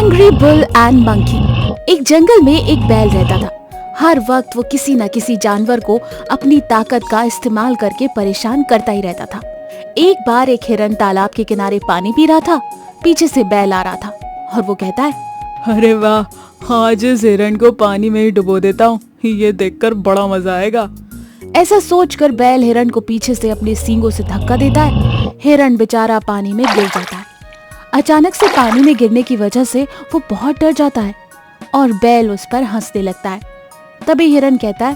Angry bull and monkey. एक जंगल में एक बैल रहता था। हर वक्त वो किसी न किसी जानवर को अपनी ताकत का इस्तेमाल करके परेशान करता ही रहता था। एक बार एक हिरन तालाब के किनारे पानी पी रहा था। पीछे से बैल आ रहा था और वो कहता है, अरे वाह, आज इस हिरण को पानी में ही डुबो देता हूँ, ये देखकर बड़ा मजा आएगा। ऐसा सोचकर बैल हिरन को पीछे से अपने सींगों से धक्का देता है। हिरन बेचारा पानी में गिर जाता है। अचानक से पानी में गिरने की वजह से वो बहुत डर जाता है और बैल उस पर हंसने लगता है। तभी हिरन कहता है,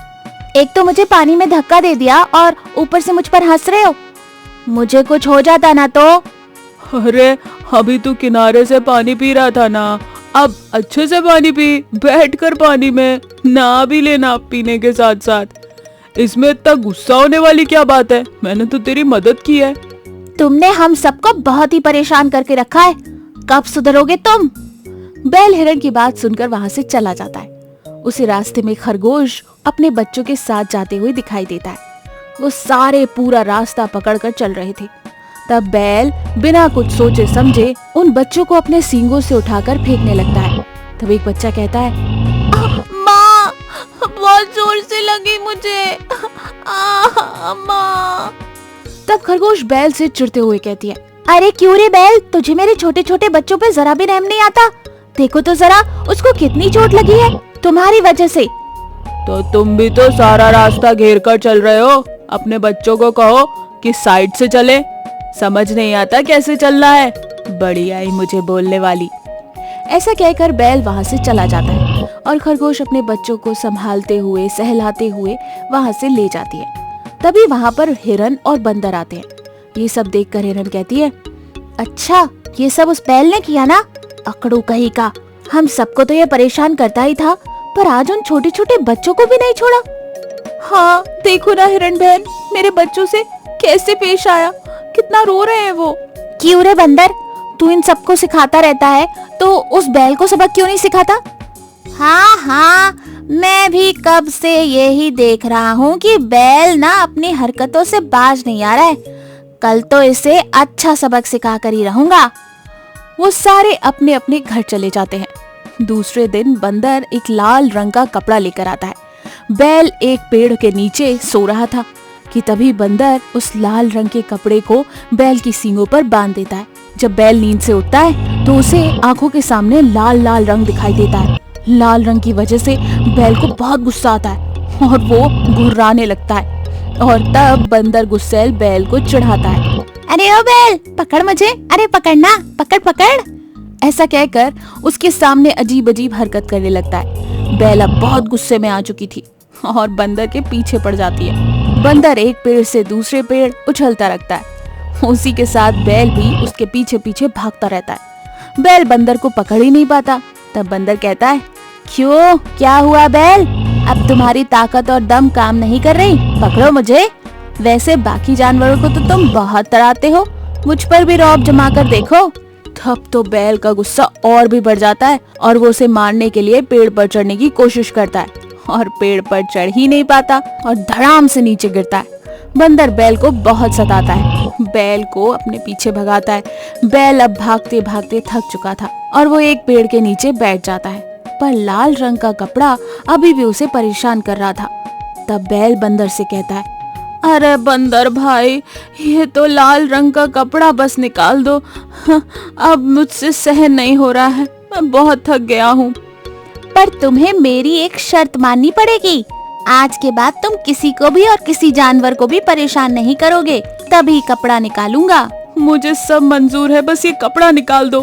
एक तो मुझे पानी में धक्का दे दिया और ऊपर से मुझ पर हंस रहे हो, मुझे कुछ हो जाता ना तो। अरे अभी तू किनारे से पानी पी रहा था ना, अब अच्छे से पानी पी, बैठकर पानी में नहा भी लेना पीने के साथ साथ। इसमें इतना गुस्सा होने वाली क्या बात है, मैंने तो तेरी मदद की है। तुमने हम सबको बहुत ही परेशान करके रखा है, कब सुधरोगे तुम। बैल हिरन की बात सुनकर वहाँ से चला जाता है। उसे रास्ते में खरगोश अपने बच्चों के साथ जाते हुए दिखाई देता है। वो सारे पूरा रास्ता पकड़कर चल रहे थे। तब बैल बिना कुछ सोचे समझे उन बच्चों को अपने सींगों से उठाकर फेंकने लगता है। तब एक बच्चा कहता है, माँ, बहुत जोर से लगी मुझे, माँ। तब खरगोश बैल से चिढ़ते हुए कहती है, अरे क्यों रे बैल, तुझे मेरे छोटे छोटे बच्चों पे जरा भी रहम नहीं आता। देखो तो जरा उसको कितनी चोट लगी है तुम्हारी वजह से। तो तुम भी तो सारा रास्ता घेर कर चल रहे हो, अपने बच्चों को कहो कि साइड से चले, समझ नहीं आता कैसे चलना है, बड़ी आई मुझे बोलने वाली। ऐसा कहकर बैल वहाँ से चला जाता है और खरगोश अपने बच्चों को संभालते हुए सहलाते हुए वहाँ से ले जाती है। तभी वहाँ पर हिरन और बंदर आते हैं। ये सब देखकर हिरन कहती है, अच्छा ये सब उस बैल ने किया ना, अकड़ू कहीं का, हम सबको तो ये परेशान करता ही था, पर आज उन छोटे छोटे बच्चों को भी नहीं छोड़ा। हाँ देखो ना हिरन बहन, मेरे बच्चों से कैसे पेश आया, कितना रो रहे हैं वो। क्यों रे बंदर, तू इन सबको सिखाता रहता है तो उस बैल को सबक क्यों नहीं सिखाता। हाँ हाँ, मैं भी कब से यही देख रहा हूँ कि बैल ना अपनी हरकतों से बाज नहीं आ रहा है, कल तो इसे अच्छा सबक सिखा कर ही रहूंगा। वो सारे अपने अपने घर चले जाते हैं। दूसरे दिन बंदर एक लाल रंग का कपड़ा लेकर आता है। बैल एक पेड़ के नीचे सो रहा था कि तभी बंदर उस लाल रंग के कपड़े को बैल की सींगों पर बांध देता है। जब बैल नींद से उठता है तो उसे आंखों के सामने लाल लाल रंग दिखाई देता है। लाल रंग की वजह से बैल को बहुत गुस्सा आता है और वो घुर्राने लगता है और तब बंदर गुस्सैल बैल को चिढ़ाता है, अरे ओ बैल, पकड़ मुझे, अरे पकड़ना, पकड़ पकड़। ऐसा कहकर उसके सामने अजीब अजीब हरकत करने लगता है। बैल अब बहुत गुस्से में आ चुकी थी और बंदर के पीछे पड़ जाती है। बंदर एक पेड़ से दूसरे पेड़ उछलता रखता है। उसी के साथ बैल भी उसके पीछे पीछे भागता रहता है। बैल बंदर को पकड़ ही नहीं पाता। तब बंदर कहता है, क्यों, क्या हुआ बैल, अब तुम्हारी ताकत और दम काम नहीं कर रही, पकड़ो मुझे। वैसे बाकी जानवरों को तो तुम बहुत तराते हो, मुझ पर भी रौब जमा कर देखो। तब तो बैल का गुस्सा और भी बढ़ जाता है और वो उसे मारने के लिए पेड़ पर चढ़ने की कोशिश करता है और पेड़ पर चढ़ ही नहीं पाता और धड़ाम से नीचे गिरता है। बंदर बैल को बहुत सताता है, बैल को अपने पीछे भगाता है। बैल अब भागते भागते थक चुका था और वो एक पेड़ के नीचे बैठ जाता है, पर लाल रंग का कपड़ा अभी भी उसे परेशान कर रहा था। तब बैल बंदर से कहता है, अरे बंदर भाई, ये तो लाल रंग का कपड़ा बस निकाल दो, अब मुझसे सहन नहीं हो रहा है, मैं बहुत थक गया हूँ। पर तुम्हें मेरी एक शर्त माननी पड़ेगी, आज के बाद तुम किसी को भी और किसी जानवर को भी परेशान नहीं करोगे, तभी कपड़ा निकालूंगा। मुझे सब मंजूर है, बस ये कपड़ा निकाल दो।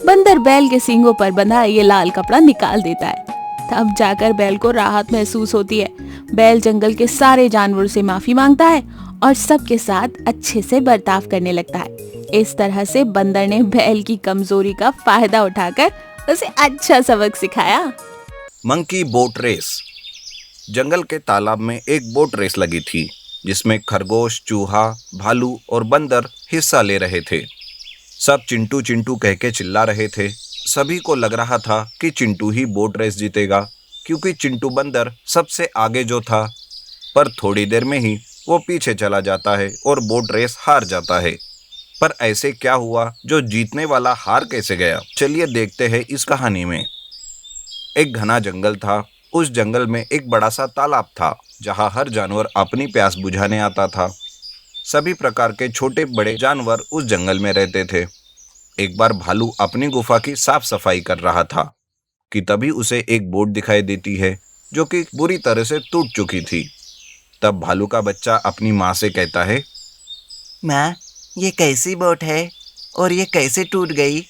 बंदर बैल के सींगों पर बंधा ये लाल कपड़ा निकाल देता है। तब जाकर बैल को राहत महसूस होती है। बैल जंगल के सारे जानवरों से माफी मांगता है और सबके साथ अच्छे से बर्ताव करने लगता है। इस तरह से बंदर ने बैल की कमजोरी का फायदा उठाकर उसे अच्छा सबक सिखाया। Monkey boat race. जंगल के तालाब में एक बोट रेस लगी थी जिसमें खरगोश, चूहा, भालू और बंदर हिस्सा ले रहे थे। सब चिंटू चिंटू कह के चिल्ला रहे थे। सभी को लग रहा था कि चिंटू ही बोट रेस जीतेगा, क्योंकि चिंटू बंदर सबसे आगे जो था, पर थोड़ी देर में ही वो पीछे चला जाता है और बोट रेस हार जाता है। पर ऐसे क्या हुआ जो जीतने वाला हार कैसे गया? चलिए देखते हैं इस कहानी में। एक घना जंगल था। उस जंगल में एक बड़ा सा तालाब था जहाँ हर जानवर अपनी प्यास बुझाने आता था। सभी प्रकार के छोटे बड़े जानवर उस जंगल में रहते थे। एक बार भालू अपनी गुफा की साफ सफाई कर रहा था कि तभी उसे एक बोट दिखाई देती है जो कि बुरी तरह से टूट चुकी थी। तब भालू का बच्चा अपनी माँ से कहता है, माँ, ये कैसी बोट है और ये कैसे टूट गई?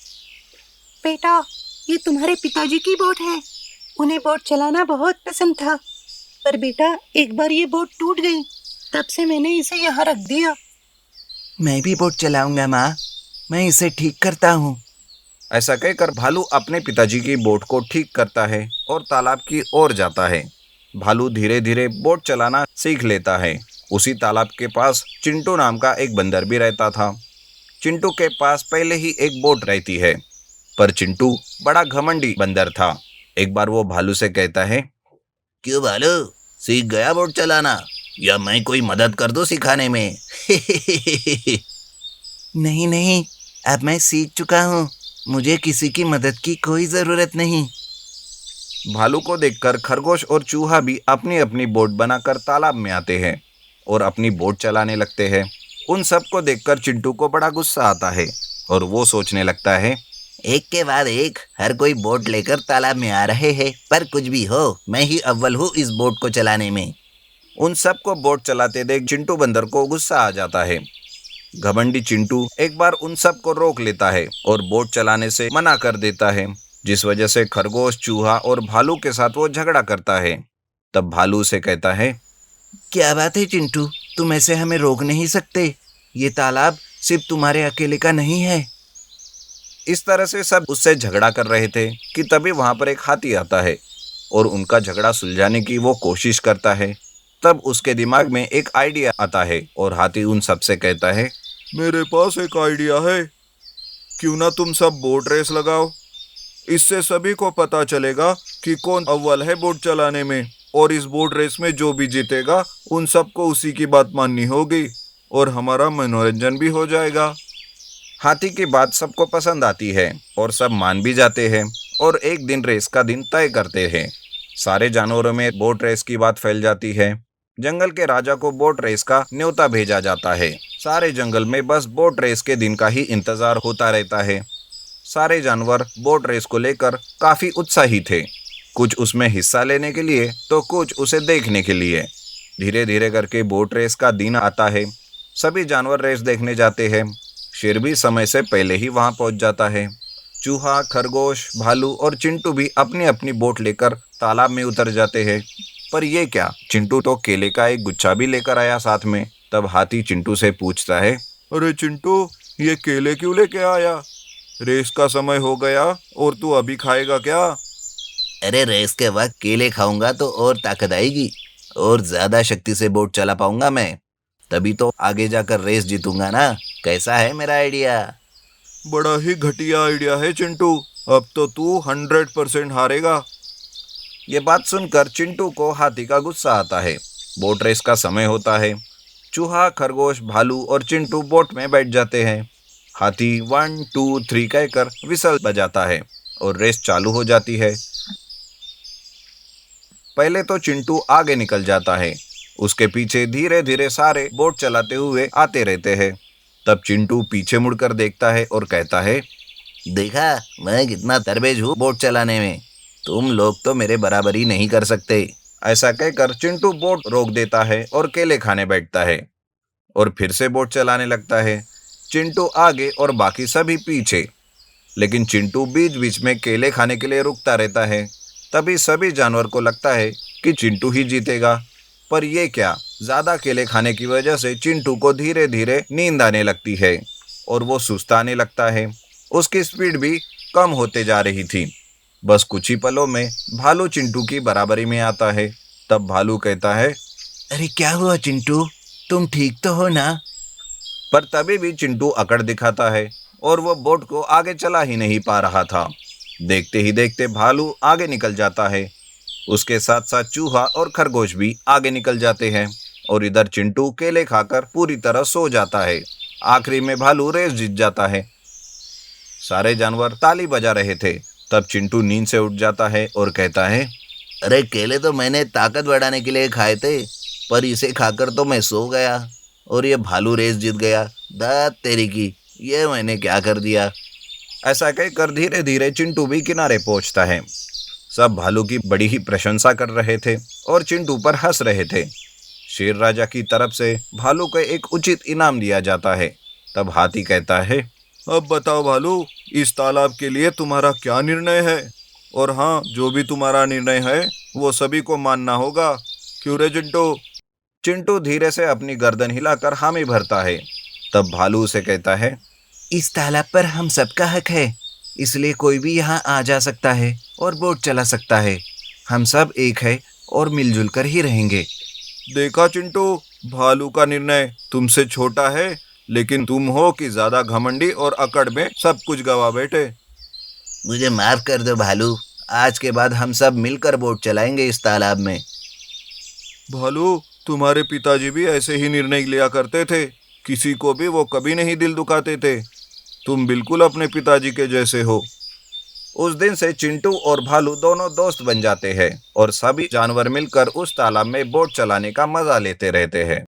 बेटा, ये तुम्हारे पिताजी की बोट है। उन्हें बोट चलाना बहुत पसंद था, पर बेटा एक बार ये बोट टूट गई, तब से मैंने इसे यहाँ रख दिया। मैं भी बोट चलाऊंगा माँ, मैं इसे ठीक करता हूँ। ऐसा कहकर भालू अपने पिताजी की बोट को ठीक करता है और तालाब की ओर जाता है। भालू धीरे धीरे बोट चलाना सीख लेता है। उसी तालाब के पास चिंटू नाम का एक बंदर भी रहता था। चिंटू के पास पहले ही एक बोट रहती है, पर चिंटू बड़ा घमंडी बंदर था। एक बार वो भालू से कहता है, क्यों भालू, सीख गया बोट चलाना या मैं कोई मदद कर दूं सिखाने में? नहीं नहीं, अब मैं सीख चुका हूँ, मुझे किसी की मदद की कोई जरूरत नहीं। भालू को देखकर खरगोश और चूहा भी अपनी अपनी बोट बनाकर तालाब में आते हैं और अपनी बोट चलाने लगते हैं। उन सब को देखकर चिंटू को बड़ा गुस्सा आता है और वो सोचने लगता है, एक के बाद एक हर कोई बोट लेकर तालाब में आ रहे हैं, पर कुछ भी हो, मैं ही अव्वल हूँ इस बोट को चलाने में। उन सब को बोट चलाते देख चिंटू बंदर को गुस्सा आ जाता है। घमंडी चिंटू एक बार उन सब को रोक लेता है और बोट चलाने से मना कर देता है, जिस वजह से खरगोश, चूहा और भालू के साथ वो झगड़ा करता है। तब भालू से कहता है, क्या बात है चिंटू, तुम ऐसे हमें रोक नहीं सकते, ये तालाब सिर्फ तुम्हारे अकेले का नहीं है। इस तरह से सब उससे झगड़ा कर रहे थे कि तभी वहां पर एक हाथी आता है और उनका झगड़ा सुलझाने की वो कोशिश करता है। तब उसके दिमाग में एक आइडिया आता है और हाथी उन सब से कहता है, मेरे पास एक आइडिया है, क्यों ना तुम सब बोट रेस लगाओ। इससे सभी को पता चलेगा कि कौन अव्वल है बोट चलाने में, और इस बोट रेस में जो भी जीतेगा उन सबको उसी की बात माननी होगी और हमारा मनोरंजन भी हो जाएगा। हाथी की बात सबको पसंद आती है और सब मान भी जाते हैं और एक दिन रेस का दिन तय करते हैं। सारे जानवरों में बोट रेस की बात फैल जाती है। जंगल के राजा को बोट रेस का न्योता भेजा जाता है। सारे जंगल में बस बोट रेस के दिन का ही इंतजार होता रहता है। सारे जानवर बोट रेस को लेकर काफी उत्साही थे, कुछ उसमें हिस्सा लेने के लिए तो कुछ उसे देखने के लिए। धीरे धीरे करके बोट रेस का दिन आता है। सभी जानवर रेस देखने जाते हैं। शेर भी समय से पहले ही वहां पहुंच जाता है। चूहा, खरगोश, भालू और चिंटू भी अपनी अपनी बोट लेकर तालाब में उतर जाते हैं। पर ये क्या, चिंटू तो केले का एक गुच्छा भी लेकर आया साथ में। तब हाथी चिंटू से पूछता है, अरे चिंटू, ये केले क्यों लेके आया? रेस का समय हो गया और तू अभी खाएगा क्या? अरे रेस के वक्त केले खाऊंगा तो और ताकत आएगी और ज्यादा शक्ति से बोट चला पाऊंगा मैं, तभी तो आगे जाकर रेस जीतूंगा ना। कैसा है मेरा आइडिया? बड़ा ही घटिया आइडिया है चिंटू, अब तो तू 100% हारेगा। ये बात सुनकर चिंटू को हाथी का गुस्सा आता है। बोट रेस का समय होता है। चूहा, खरगोश, भालू और चिंटू बोट में बैठ जाते हैं। हाथी 1 2 3 कहकर विसल बजाता है और रेस चालू हो जाती है। पहले तो चिंटू आगे निकल जाता है, उसके पीछे धीरे धीरे सारे बोट चलाते हुए आते रहते हैं। तब चिंटू पीछे मुड़कर देखता है और कहता है, देखा मैं कितना तरबेज हूँ बोट चलाने में, तुम लोग तो मेरे बराबरी नहीं कर सकते। ऐसा कहकर चिंटू बोट रोक देता है और केले खाने बैठता है और फिर से बोट चलाने लगता है। चिंटू आगे और बाकी सभी पीछे, लेकिन चिंटू बीच बीच में केले खाने के लिए रुकता रहता है। तभी सभी जानवर को लगता है कि चिंटू ही जीतेगा, पर ये क्या, ज्यादा केले खाने की वजह से चिंटू को धीरे धीरे नींद आने लगती है और वो सुस्ताने लगता है। उसकी स्पीड भी कम होते जा रही थी। बस कुछ ही पलों में भालू चिंटू की बराबरी में आता है। तब भालू कहता है, अरे क्या हुआ चिंटू, तुम ठीक तो हो ना? पर तभी भी चिंटू अकड़ दिखाता है और वो बोट को आगे चला ही नहीं पा रहा था। देखते ही देखते भालू आगे निकल जाता है। उसके साथ साथ चूहा और खरगोश भी आगे निकल जाते हैं और इधर चिंटू केले खाकर पूरी तरह सो जाता है। आखिरी में भालू रेस जीत जाता है। सारे जानवर ताली बजा रहे थे। तब चिंटू नींद से उठ जाता है और कहता है, अरे केले तो मैंने ताकत बढ़ाने के लिए खाए थे, पर इसे खाकर तो मैं सो गया और ये भालू रेस जीत गया। दात तेरी की, ये मैंने क्या कर दिया। ऐसा कहकर धीरे धीरे चिंटू भी किनारे पहुंचता है। सब भालू की बड़ी ही प्रशंसा कर रहे थे और चिंटू पर हंस रहे थे। शेर राजा की तरफ से भालू को एक उचित इनाम दिया जाता है। तब हाथी कहता है, अब बताओ भालू, इस तालाब के लिए तुम्हारा क्या निर्णय है? और हाँ, जो भी तुम्हारा निर्णय है वो सभी को मानना होगा। क्यों रे चिंटू? चिंटू धीरे से अपनी गर्दन हिलाकर हामी भरता है। तब भालू उसे कहता है, इस तालाब पर हम सबका हक है, इसलिए कोई भी यहाँ आ जा सकता है और बोट चला सकता है। हम सब एक है और मिलजुल कर ही रहेंगे। देखा चिंटू, भालू का निर्णय तुमसे छोटा है, लेकिन तुम हो कि ज्यादा घमंडी और अकड़ में सब कुछ गवा बैठे। मुझे माफ कर दो भालू, आज के बाद हम सब मिलकर बोट चलाएंगे इस तालाब में। भालू, तुम्हारे पिताजी भी ऐसे ही निर्णय लिया करते थे। किसी को भी वो कभी नहीं दिल दुखाते थे। तुम बिल्कुल अपने पिताजी के जैसे हो। उस दिन से चिंटू और भालू दोनों दोस्त बन जाते हैं और सभी जानवर मिलकर उस तालाब में बोट चलाने का मजा लेते रहते हैं।